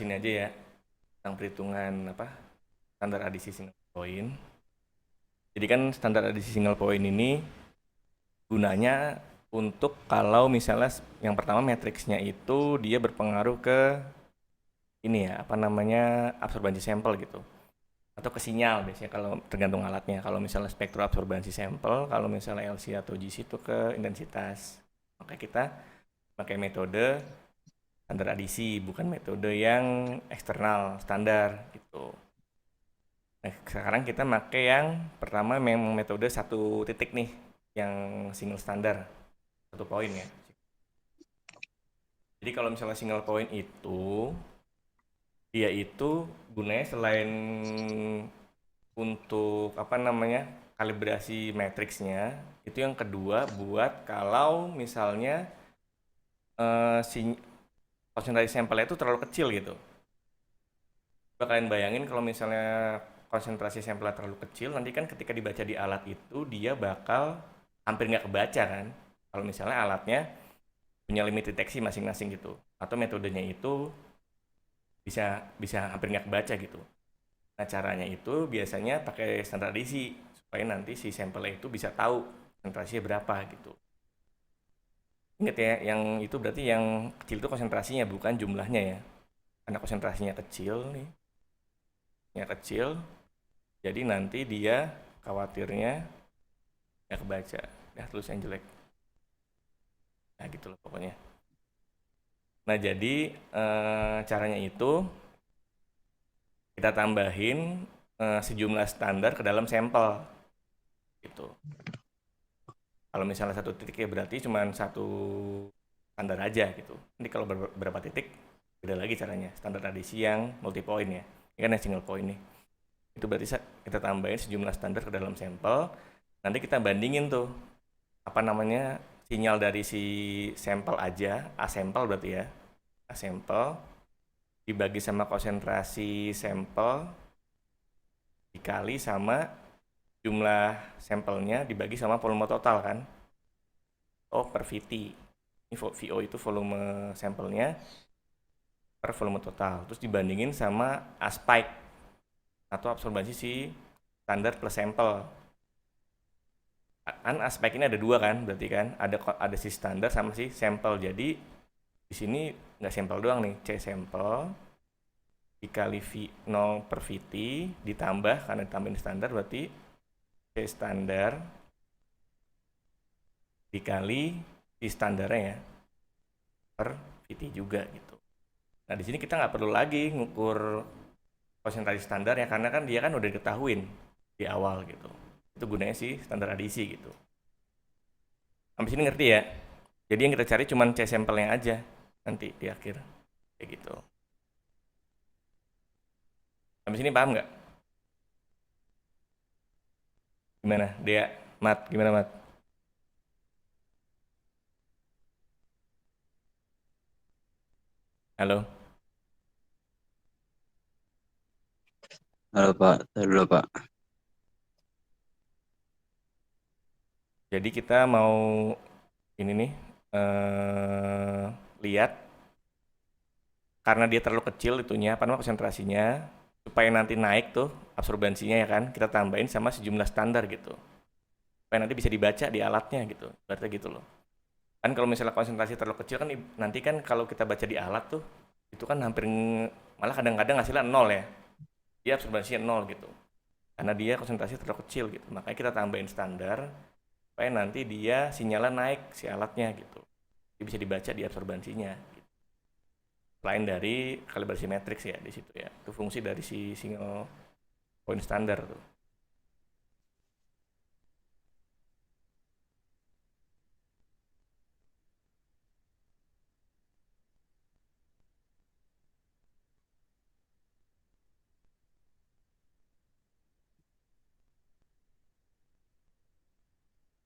jelasin aja ya tentang perhitungan standar adisi single point. Jadi kan standar adisi single point ini gunanya untuk kalau misalnya yang pertama matriksnya itu dia berpengaruh ke ini ya absorbansi sampel gitu atau ke sinyal biasanya kalau tergantung alatnya. Kalau misalnya spektrum absorbansi sampel, kalau misalnya LC atau GC itu ke intensitas. Maka kita pakai metode standar adisi, bukan metode yang eksternal standar gitu. Nah, sekarang kita pakai yang pertama memang metode satu titik nih, yang single standar, satu poin ya. Jadi kalau misalnya single point itu, dia itu gunanya selain untuk kalibrasi matriksnya, itu yang kedua buat kalau misalnya konsentrasi sampelnya itu terlalu kecil gitu. Coba kalian bayangin kalau misalnya konsentrasi sampelnya terlalu kecil, nanti kan ketika dibaca di alat itu dia bakal hampir nggak kebaca kan. Kalau misalnya alatnya punya limit deteksi masing-masing gitu, atau metodenya itu bisa bisa hampir nggak kebaca gitu. Nah caranya itu biasanya pakai standar adisi supaya nanti si sampelnya itu bisa tahu konsentrasinya berapa gitu. Ingat ya, yang itu berarti yang kecil itu konsentrasinya bukan jumlahnya ya. Karena konsentrasinya kecil nih, ya kecil, jadi nanti dia khawatirnya nggak kebaca, ya tulisan jelek. Nah gitu loh pokoknya. Nah jadi caranya itu kita tambahin sejumlah standar ke dalam sampel gitu. Kalau misalnya satu titik ya berarti cuma satu standar aja gitu. Nanti kalau berapa titik beda lagi caranya. Standar adisi yang multi point ya. Ini kan yang single point nih. Itu berarti kita tambahin sejumlah standar ke dalam sampel. Nanti kita bandingin tuh sinyal dari si sampel aja, A sampel berarti ya. A sampel dibagi sama konsentrasi sampel dikali sama jumlah sampelnya dibagi sama volume total kan. Per VT. Ini VO itu volume sampelnya per volume total. Terus dibandingin sama A spike atau absorbansi si standar plus sampel. Kan A spike ini ada dua kan, berarti kan ada si standar sama si sampel. Jadi di sini nggak sampel doang nih, C sampel dikali V0 per VT ditambah karena ditambahin standar berarti C standar dikali si standarnya ya per VT juga gitu. Nah di sini kita nggak perlu lagi ngukur konsentrasi standar ya karena kan dia kan udah diketahuin di awal gitu. Itu gunanya sih standar adisi gitu. Sampai sini ngerti ya? Jadi yang kita cari cuma C sampelnya aja nanti di akhir kayak gitu. Sampai sini paham nggak? Gimana? Dia, Mat, gimana Mat? Halo? Halo Pak, halo Pak. Jadi kita mau ini nih lihat karena dia terlalu kecil itunya konsentrasinya supaya nanti naik tuh absorbansinya ya kan kita tambahin sama sejumlah standar gitu supaya nanti bisa dibaca di alatnya gitu berarti gitu loh kan kalau misalnya konsentrasi terlalu kecil kan nanti kan kalau kita baca di alat tuh itu kan hampir malah kadang-kadang hasilnya nol ya dia absorbansinya nol gitu karena dia konsentrasi terlalu kecil gitu makanya kita tambahin standar supaya nanti dia sinyalnya naik si alatnya gitu dia bisa dibaca di absorbansinya gitu. Selain dari kalibrasi matriks ya di situ ya itu fungsi dari si single point standar tuh.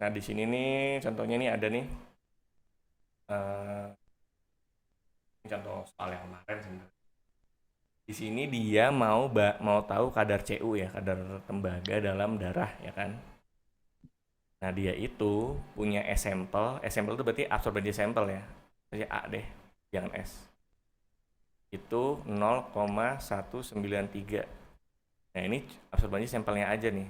Nah di sini nih contohnya nih ada nih eh, contoh soal yang kemarin sebenarnya. Di sini dia mau tahu kadar CU ya, kadar tembaga dalam darah ya kan. Nah, dia itu punya S sampel itu berarti absorbensi sampel ya. Jadi A deh, jangan S. itu 0,193. Nah ini absorbansi sampelnya aja nih,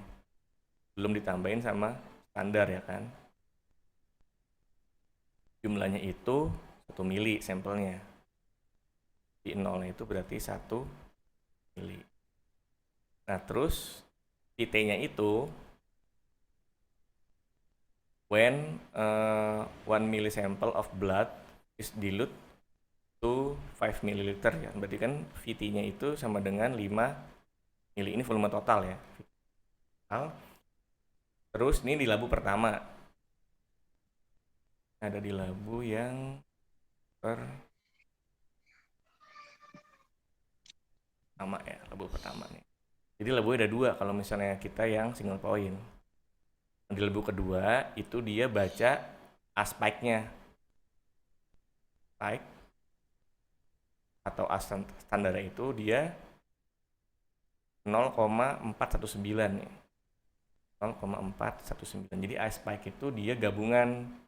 belum ditambahin sama standar ya kan. Jumlahnya itu 1 mili sampelnya. Di nolnya itu berarti 1 mili. Nah terus VT-nya itu when 1 mili sample of blood is dilute to 5 ml ya. Berarti kan VT-nya itu sama dengan 5 mili. Ini volume total ya. Terus ini di labu pertama. Ada di labu yang pertama ya, labu pertama nih. Jadi labu ada 2 kalau misalnya kita yang single point. Di labu kedua itu dia baca A-spike-nya. Spike atau A standar itu dia 0,419 nih. 0,419. Jadi A spike itu dia gabungan.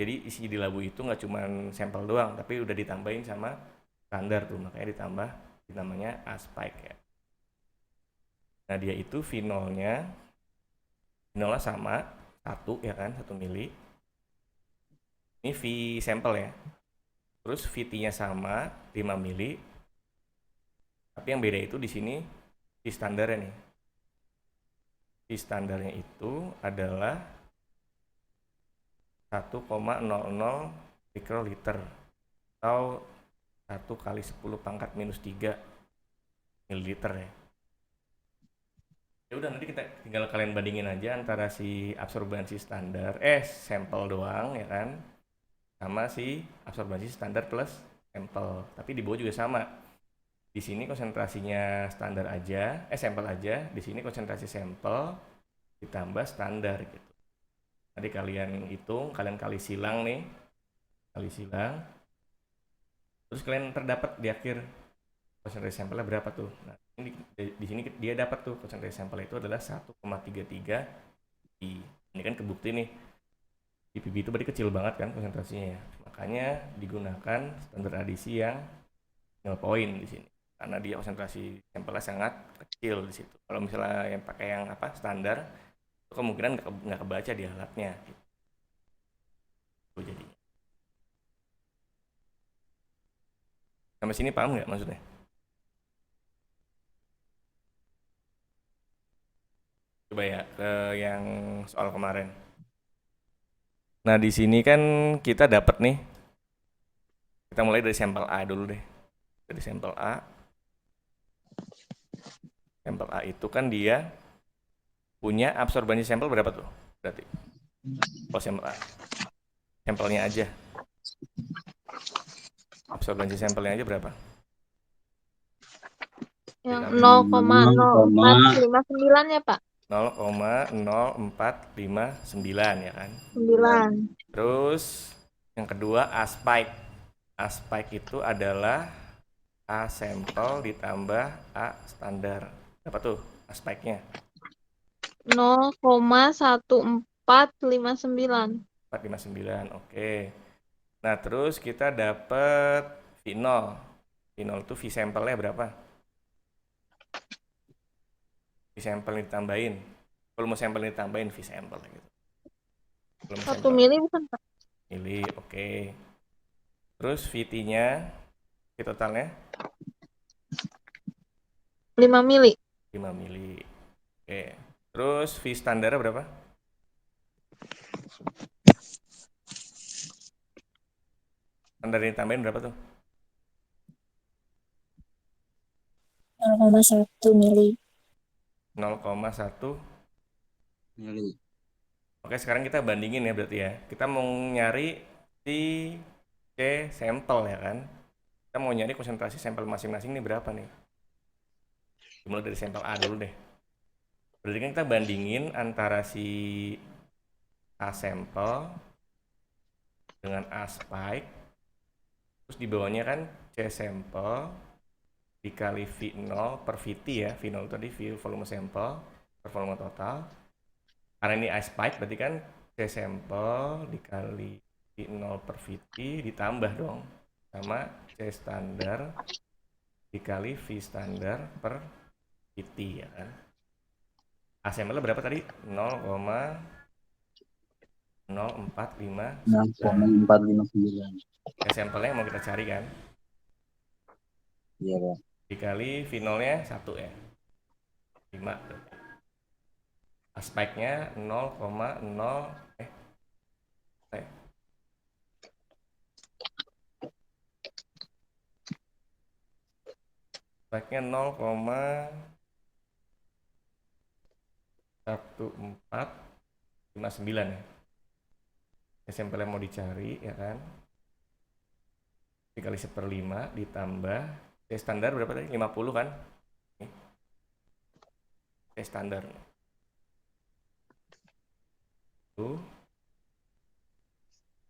Jadi isi di labu itu nggak cuma sampel doang, tapi udah ditambahin sama standar tuh, makanya ditambah namanya A spike ya. Nah dia itu vinolnya sama 1 ya kan, 1 mili. Ini V sampel ya. Terus VT-nya sama 5 mili. Tapi yang beda itu di sini V standarnya nih. V standarnya itu adalah 1,00 mikroliter atau 1 kali 10 pangkat minus 3 mililiter ya. Ya udah nanti kita tinggal kalian bandingin aja antara si absorbansi standar sampel doang ya kan sama si absorbansi standar plus sampel. Tapi di bawah juga sama. Di sini konsentrasinya standar aja, sampel aja. Di sini konsentrasi sampel ditambah standar gitu. Nanti kalian hitung, kalian kali silang nih, terus kalian terdapat di akhir konsentrasi sampelnya berapa tuh. Nah ini di sini dia dapat tuh konsentrasi sampel itu adalah 1,33 ppb. Ini kan kebukti nih di ppb itu berarti kecil banget kan konsentrasinya ya. Makanya digunakan standar adisi yang 0 point di sini karena dia konsentrasi sampelnya sangat kecil di situ. Kalau misalnya yang pakai yang standar itu kemungkinan nggak kebaca di alatnya gitu. Jadi sampai sini paham nggak maksudnya? Coba ya ke yang soal kemarin. Nah di sini kan kita dapat nih, kita mulai dari sampel A dulu deh. Dari sampel A. Sampel A itu kan dia punya absorbansi sampel berapa tuh? Berarti kalau sampel A. Sampelnya aja. Absorbansi sampelnya aja berapa? Yang 0,0459 ya Pak? 0,0459 ya kan? 9. Terus yang kedua A spike. A spike itu adalah A sampel ditambah A standar. Berapa tuh A spike-nya? 0,1459. 459, oke. Nah terus kita dapat vinol. Vinol itu V sampelnya berapa? V sampel ditambahin. Volume sampel ditambahin V sampel gitu. 1 mili bukan Pak? Mili, oke. Terus VT-nya, V totalnya? 5 mili. 5 mili. Oke. Terus V standarnya berapa? Standar ditambahin berapa tuh? 0,1 mili. 0,1 mili. Oke, sekarang kita bandingin ya berarti ya. Kita mau nyari si C sampel ya kan. Kita mau nyari konsentrasi sampel masing-masing ini berapa nih. Dimulai dari sampel A dulu deh. Berarti kan kita bandingin antara si A sampel dengan A spike. Terus di bawahnya kan C sampel dikali V0 per VT ya. V0 tadi volume sampel per volume total. Karena ini A spike berarti kan C sampel dikali V0 per VT ditambah dong sama C standar dikali V standar per VT ya kan. A sampelnya berapa tadi? 0,0459. 0,459. C sampelnya yang mau kita cari kan. Iya, Pak. Dikali V0-nya 1 ya. 5. Spike-nya 0,0 Spike-nya 0,1459 ya. Sampel yang mau dicari ya kan. Dikali 1/5 ditambah C standar berapa tadi? 50 kan? C standar. Itu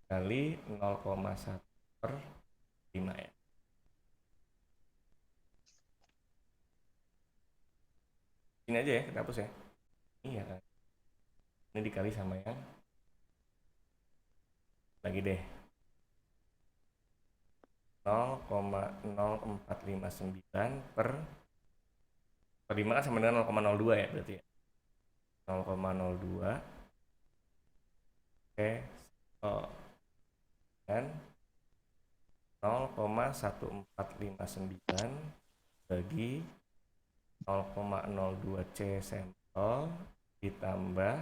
kali 0,1/5 ya. Ini aja ya, kita hapus ya. Iya kan. Ini dikali sama yang lagi deh. 0,0459 per 5 kan sama dengan 0,02 ya berarti ya. 0,02 dan 0,1459 bagi 0,02 C sampel ditambah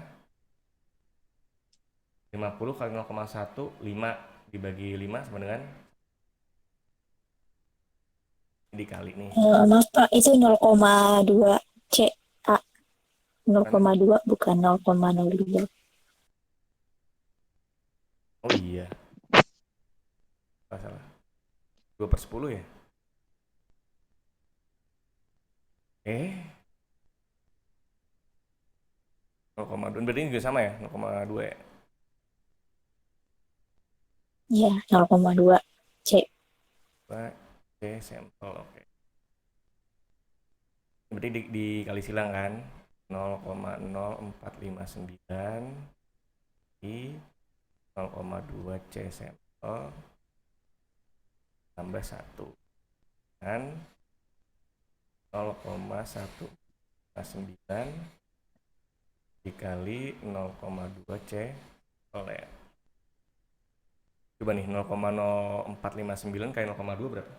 50 kali 0,1 5 dibagi 5 sama dengan dikali nih. Maaf Pak, itu 0,2 C A 0,2 bukan 0,02. Oh iya. Salah. 2/10 ya? 0,2 berarti ini juga sama ya? 0,2 ya? Iya, 0,2 C. C sampel, oke. Berarti dikali silang kan? 0,0459 di 0,2 C sampel tambah 1 dan 0,159 dikali 0,2 C oleh coba nih 0,0459 kali 0,2 berapa?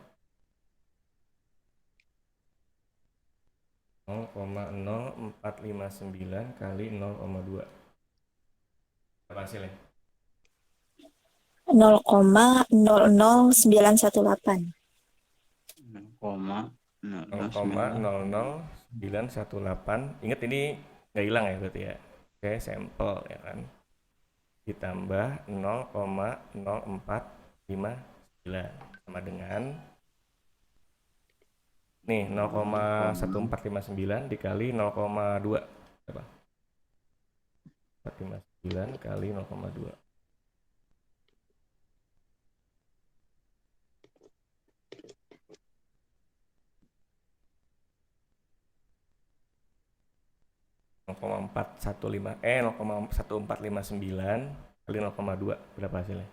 0,0459 kali 0,2 berapa hasilnya? 0,00918. 0,00918. Ingat ini nggak hilang ya berarti ya. Oke, sampel ya kan. Ditambah 0,0459 sama dengan nih 0,1459 dikali 0,2 berapa? 459 kali 0,2 0,1459 kali 0,2 berapa hasilnya?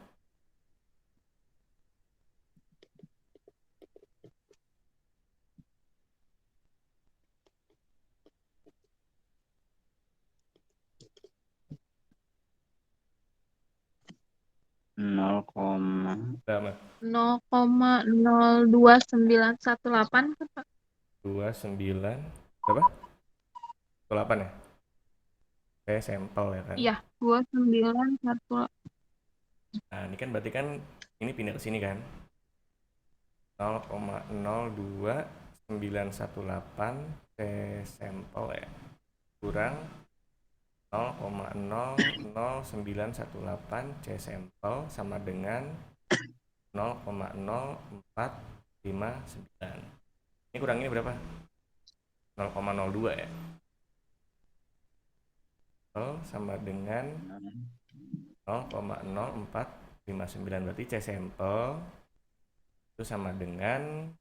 Berapa? 0,02918 Pak. 29 berapa? 8 ya? Kayak sampel ya kan? Iya, 2918. Nah, ini kan berarti kan ini pindah ke sini kan? 0,02918 C sampel ya kurang 0,00918 C sampel sama dengan 0,0459. Ini kurang ini berapa? 0,02 ya. Sama dengan 0,0459 berarti C sampel itu sama dengan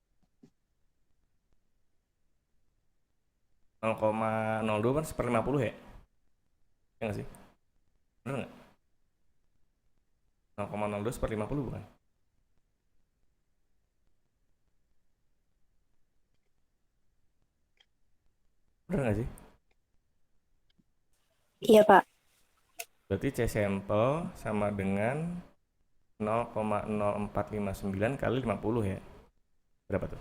0,02 kan 1/50 ya? Ya nggak sih? Bener nggak? 0,02 1/50 bukan? Bener nggak sih? Iya, Pak. Berarti C sampel sama dengan 0,0459 kali 50 ya. Berapa tuh?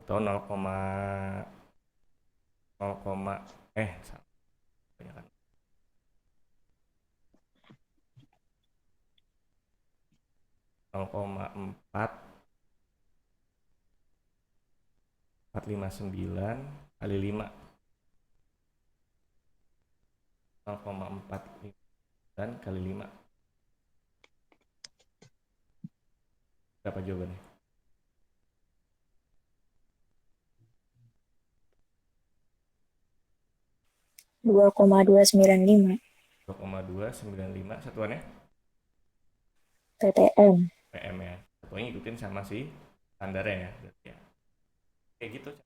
Atau 0, 0, salah. Ya kan? 0,4459 kali 5. 0,459 kali 5. Berapa jawabannya? 2,295 2,295 satuannya PTM. PM ya. Satuannya ngikutin sama si standarnya ya. Berarti ya. Kayak gitu.